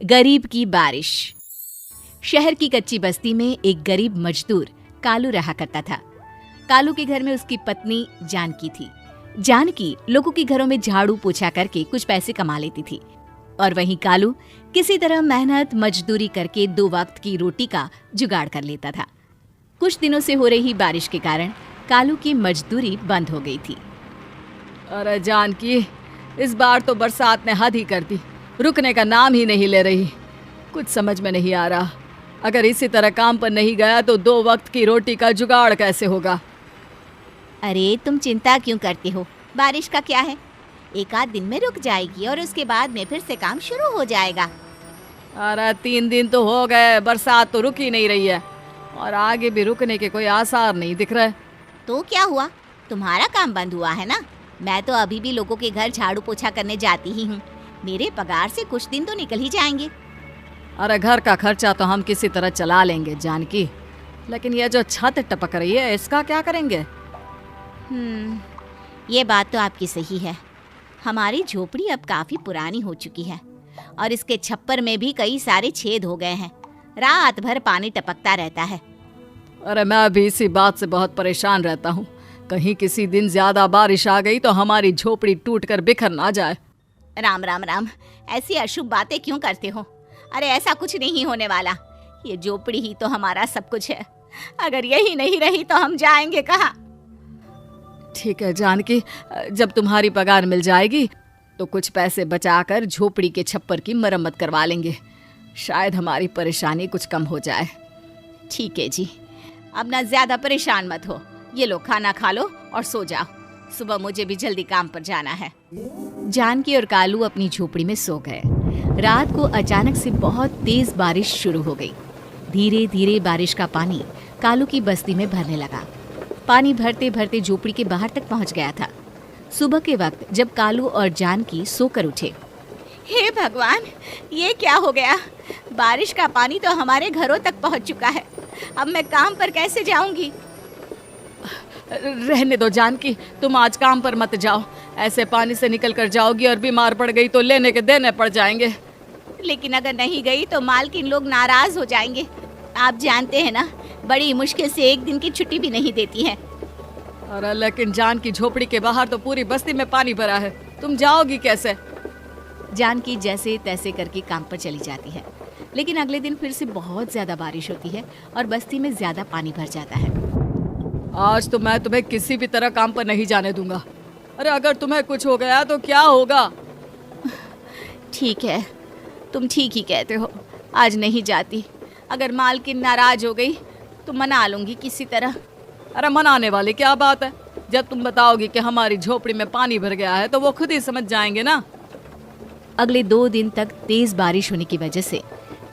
गरीब की बारिश। शहर की कच्ची बस्ती में एक गरीब मजदूर कालू रहा करता था। कालू के घर में उसकी पत्नी जानकी थी। जानकी लोगों के घरों में झाड़ू पोछा करके कुछ पैसे कमा लेती थी और वहीं कालू किसी तरह मेहनत मजदूरी करके 2 वक्त की रोटी का जुगाड़ कर लेता था। कुछ दिनों से हो रही बारिश के कारण कालू की मजदूरी बंद हो गई थी। अरे जानकी, इस बार तो बरसात ने हद ही कर दी, रुकने का नाम ही नहीं ले रही। कुछ समझ में नहीं आ रहा, अगर इसी तरह काम पर नहीं गया तो 2 वक्त की रोटी का जुगाड़ कैसे होगा। अरे तुम चिंता क्यों करते हो, बारिश का क्या है, 1 आध दिन में रुक जाएगी और उसके बाद में फिर से काम शुरू हो जाएगा। अरे 3 दिन तो हो गए, बरसात तो रुक ही नहीं रही है और आगे भी रुकने के कोई आसार नहीं दिख रहे। तो क्या हुआ, तुम्हारा काम बंद हुआ है ना? मैं तो अभी भी लोगों के घर झाड़ू पोछा करने जाती ही हूँ। मेरे पगार से कुछ दिन तो निकल ही जाएंगे। अरे घर का खर्चा तो हम किसी तरह चला लेंगे जानकी, लेकिन ये जो छत टपक रही है इसका क्या करेंगे? ये बात तो आपकी सही है। हमारी झोपड़ी अब काफी पुरानी हो चुकी है और इसके छप्पर में भी कई सारे छेद हो गए हैं। रात भर पानी टपकता रहता है। अरे मैं भी इसी बात से बहुत परेशान रहता हूँ। कहीं किसी दिन ज्यादा बारिश आ गई तो हमारी झोपड़ी टूटकर बिखर ना जाए। राम राम राम, ऐसी अशुभ बातें क्यों करते हो? अरे ऐसा कुछ नहीं होने वाला। ये झोपड़ी ही तो हमारा सब कुछ है। अगर यही नहीं रही तो हम जाएंगे कहाँ? ठीक है जानकी, जब तुम्हारी पगार मिल जाएगी तो कुछ पैसे बचाकर झोपड़ी के छप्पर की मरम्मत करवा लेंगे। शायद हमारी परेशानी कुछ कम हो जाए। ठीक है जी, अब ना ज्यादा परेशान मत हो। ये लो, खाना खा लो और सो जाओ। सुबह मुझे भी जल्दी काम पर जाना है। जानकी और कालू अपनी झोपड़ी में सो गए। रात को अचानक से बहुत तेज बारिश शुरू हो गई। धीरे धीरे बारिश का पानी कालू की बस्ती में भरने लगा। पानी भरते भरते झोपड़ी के बाहर तक पहुंच गया था। सुबह के वक्त जब कालू और जानकी सोकर उठे, हे भगवान, ये क्या हो गया? बारिश का पानी तो हमारे घरों तक पहुंच चुका है। अब मैं काम पर कैसे जाऊंगी? रहने दो जानकी, तुम आज काम पर मत जाओ। ऐसे पानी से निकल कर जाओगी और बीमार पड़ गई तो लेने के देने पड़ जाएंगे। लेकिन अगर नहीं गई तो मालकिन लोग नाराज हो जाएंगे। आप जानते हैं ना, बड़ी मुश्किल से 1 दिन की छुट्टी भी नहीं देती है। अरे लेकिन जानकी, झोपड़ी के बाहर तो पूरी बस्ती में पानी भरा है, तुम जाओगी कैसे? जानकी जैसे तैसे करके काम पर चली जाती है, लेकिन अगले दिन फिर से बहुत ज्यादा बारिश होती है और बस्ती में ज्यादा पानी भर जाता है। आज तो मैं तुम्हें किसी भी तरह काम पर नहीं जाने दूंगा। अरे अगर तुम्हें कुछ हो गया तो क्या होगा? ठीक है, तुम ठीक ही कहते हो, आज नहीं जाती। अगर मालकिन नाराज हो गई तो मना लूंगी किसी तरह। अरे मनाने वाली क्या बात है, जब तुम बताओगी कि हमारी झोपड़ी में पानी भर गया है तो वो खुद ही समझ जाएंगे ना। अगले 2 दिन तक तेज बारिश होने की वजह से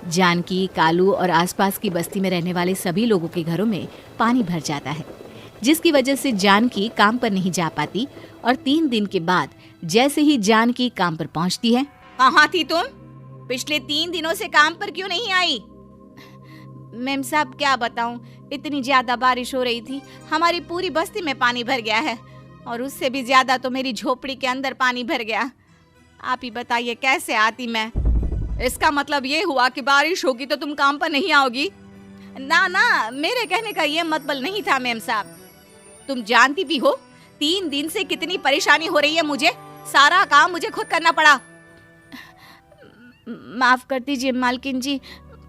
जानकी, कालू और आसपास की बस्ती में रहने वाले सभी लोगों के घरों में पानी भर जाता है, जिसकी वजह से जानकी काम पर नहीं जा पाती। और 3 दिन के बाद जैसे ही जानकी काम पर पहुंचती है, कहाँ थी तुम? पिछले 3 दिनों से काम पर क्यों नहीं आई? मैम साहब, क्या बताऊं, इतनी ज्यादा बारिश हो रही थी, हमारी पूरी बस्ती में पानी भर गया है और उससे भी ज्यादा तो मेरी झोपड़ी के अंदर पानी भर गया। आप ही बताइए कैसे आती मैं? इसका मतलब ये हुआ कि बारिश होगी तो तुम काम पर नहीं आओगी? ना ना, मेरे कहने का ये मतलब नहीं था मैम साहब। तुम जानती भी हो 3 दिन से कितनी परेशानी हो रही है मुझे। सारा काम मुझे खुद करना पड़ा। माफ कर दीजिए मालकिन जी,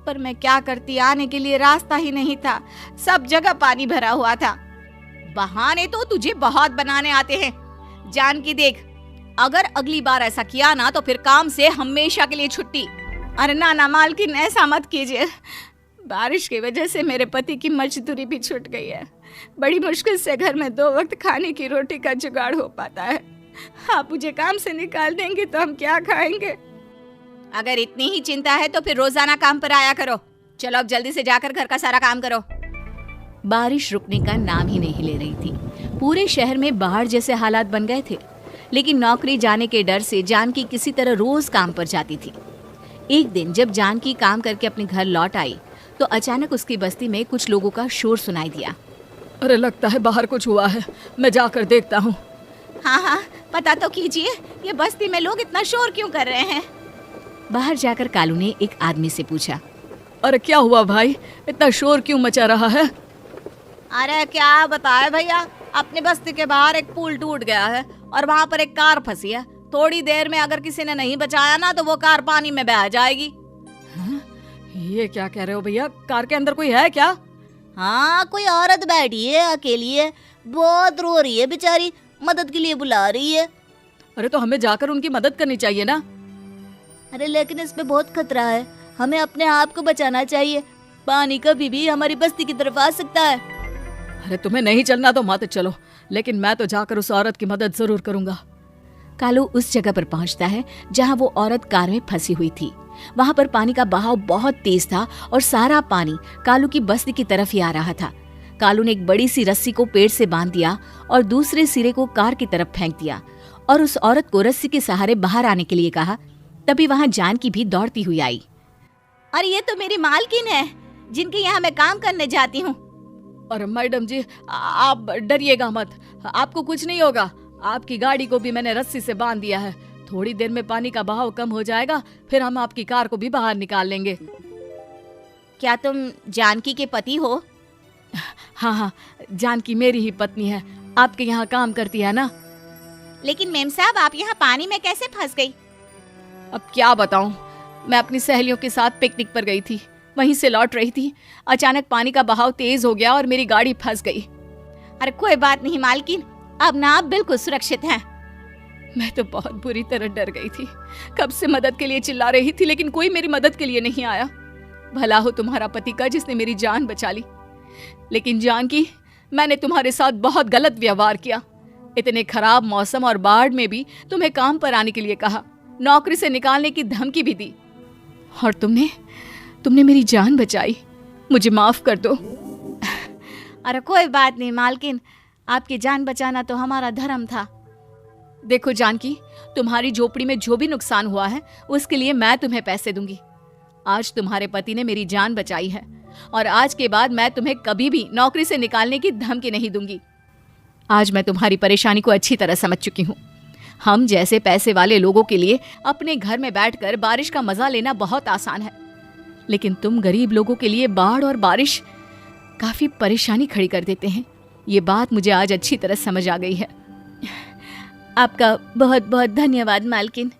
पर मैं क्या करती, आने के लिए रास्ता ही नहीं था, सब जगह पानी भरा हुआ था। बहाने तो तुझे बहुत बनाने आते हैं। जानकी देख, अगर अगली बार ऐसा किया ना तो फिर काम से हमेशा के लिए छुट्टी। अरे ना ना मालकिन, ऐसा मत कीजिए। बारिश की वजह से मेरे पति की मजदूरी भी छूट गई है। बड़ी मुश्किल से घर में 2 वक्त खाने की रोटी का जुगाड़ हो पाता है। आप मुझे काम से निकाल देंगे तो हम क्या खाएंगे? अगर इतनी ही चिंता है तो फिर रोजाना काम पर आया करो। चलो अब जल्दी से जाकर घर का सारा काम करो। बारिश रुकने का नाम ही नहीं ले रही थी। पूरे शहर में बाढ़ जैसे हालात बन गए थे, लेकिन नौकरी जाने के डर से जानकी किसी तरह रोज काम पर जाती थी। एक दिन जब जानकी काम करके अपने घर लौट आई तो अचानक उसकी बस्ती में कुछ लोगों का शोर सुनाई दिया। अरे लगता है बाहर कुछ हुआ है, मैं जाकर देखता हूँ। हाँ हाँ, पता तो कीजिए, ये बस्ती में लोग इतना शोर क्यों कर रहे हैं? बाहर जाकर कालू ने एक आदमी से पूछा, अरे क्या हुआ भाई, इतना शोर क्यों मचा रहा है? अरे क्या बताए भैया, अपने बस्ती के बाहर एक पुल टूट गया है और वहाँ पर एक कार फंसी है। थोड़ी देर में अगर किसी ने नहीं बचाया ना तो वो कार पानी में बह जाएगी। ये क्या कह रहे हो भैया, कार के अंदर कोई है क्या? हाँ, कोई औरत बैठी है, अकेली है, बहुत रो रही है बेचारी, मदद के लिए बुला रही है। अरे तो हमें जाकर उनकी मदद करनी चाहिए ना। अरे लेकिन इसमें बहुत खतरा है, हमें अपने आप को बचाना चाहिए। पानी कभी भी हमारी बस्ती की तरफ आ सकता है। अरे तुम्हें नहीं चलना तो मत चलो, लेकिन मैं तो जाकर उस औरत की मदद जरूर करूंगा। कालू उस जगह पर पहुंचता है जहां वो औरत कार में फंसी हुई थी। वहां पर पानी का बहाव बहुत तेज था और सारा पानी कालू की बस्ती की तरफ ही आ रहा था। कालू ने एक बड़ी सी रस्सी को पेड़ से बांध दिया और दूसरे सिरे को कार की तरफ फेंक दिया और उस औरत को रस्सी के सहारे बाहर आने के लिए कहा। तभी वहां जानकी भी दौड़ती हुई आई। अरे ये तो मेरी मालकिन है, जिनके यहाँ मैं काम करने जाती हूँ। और मैडम जी आप डरिएगा मत, आपको कुछ नहीं होगा। आपकी गाड़ी को भी मैंने रस्सी से बांध दिया है। थोड़ी देर में पानी का बहाव कम हो जाएगा, फिर हम आपकी कार को भी बाहर निकाल लेंगे। क्या तुम जानकी के पति हो? हाँ, जानकी मेरी ही पत्नी है, आपके यहाँ काम करती है ना। लेकिन मेम साहब, आप यहाँ पानी में कैसे फंस गई? अब क्या बताऊं, मैं अपनी सहेलियों के साथ पिकनिक पर गई थी, वहीं से लौट रही थी। अचानक पानी का बहाव तेज हो गया और मेरी गाड़ी फंस गई। अरे कोई बात नहीं मालकिन, अब ना आप बिल्कुल सुरक्षित हैं। मैं तो बहुत बुरी तरह डर गई थी। कब से मदद के लिए चिल्ला रही थी, लेकिन कोई मेरी मदद के लिए नहीं आया। भला हो तुम्हारा पति का जिसने मेरी जान बचा ली। लेकिन जानकी, मैंने तुम्हारे साथ बहुत गलत व्यवहार किया। इतने खराब मौसम और बाढ़ में भी तुम्हें काम पर आने के लिए कहा, नौकरी से निकालने की धमकी भी दी, और तुमने मेरी जान बचाई। मुझे माफ कर दो। अरे कोई बात नहीं मालकिन, आपकी जान बचाना तो हमारा धर्म था। देखो जानकी, तुम्हारी झोपड़ी में जो भी नुकसान हुआ है उसके लिए मैं तुम्हें पैसे दूंगी। आज तुम्हारे पति ने मेरी जान बचाई है और आज के बाद मैं तुम्हें कभी भी नौकरी से निकालने की धमकी नहीं दूंगी। आज मैं तुम्हारी परेशानी को अच्छी तरह समझ चुकी हूँ। हम जैसे पैसे वाले लोगों के लिए अपने घर में बैठकर बारिश का मजा लेना बहुत आसान है, लेकिन तुम गरीब लोगों के लिए बाढ़ और बारिश काफी परेशानी खड़ी कर देते हैं। ये बात मुझे आज अच्छी तरह समझ आ गई है। आपका बहुत बहुत धन्यवाद मालकिन।